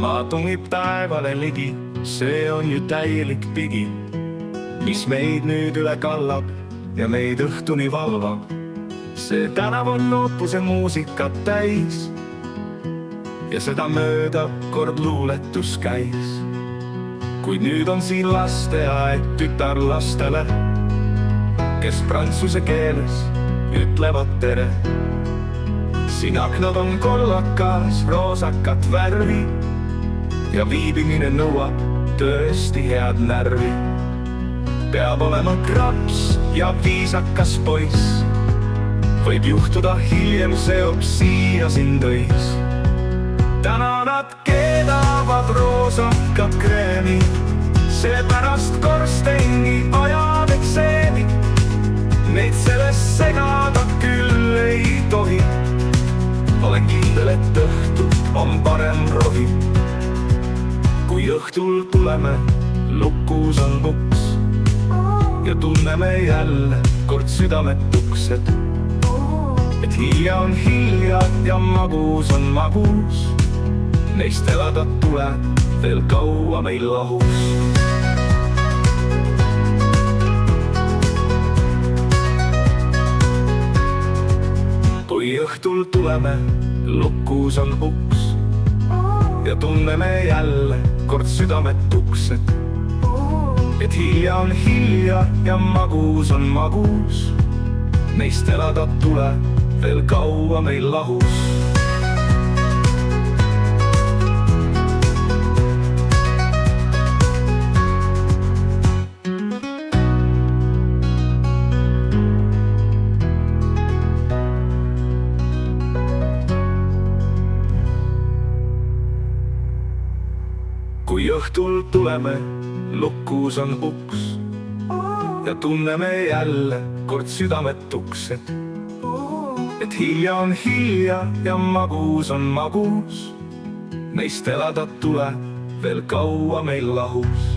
maa tungib taevale ligi, see on ju täielik pigi, mis meid nüüd üle kallab ja meid õhtuni valvab. See tänav on lootuse muusikat täis ja seda mööda kord luuletus käis. Kuid nüüd on siin lasteaed tütarlastele, kes prantsuse keeles ütlevad tere. Siin aknad on kollakas roosakat värvi ja viibimine nõuab tõesti head närvi. Peab olema kraps ja viisakas poiss, võib juhtuda hiljem seob siia sind õis. Täna nad keedavad roosaka kreemi, seepärast korsteini ajab ekseemi. Neid sellest segada küll ei tohi, olen kindel, et õhtu on parem rohi. Kui õhtul tuleme, lukus on uks ja tunneme jälle kord südametuks, et hilja on hilja ja magus on magus. Neist elada tuleb veel kaua meil lahus. Kui õhtul tuleme, lukus on uks ja tunneme jälle kord südametuks, et hilja on hilja ja magus on magus. Neist elada tuleb veel kaua meil lahus. Kui õhtul tuleme, lukus on uks ja tunneme jälle kord südametuks, et hilja on hilja ja magus on magus. Neist elada tuleb veel kaua meil lahus.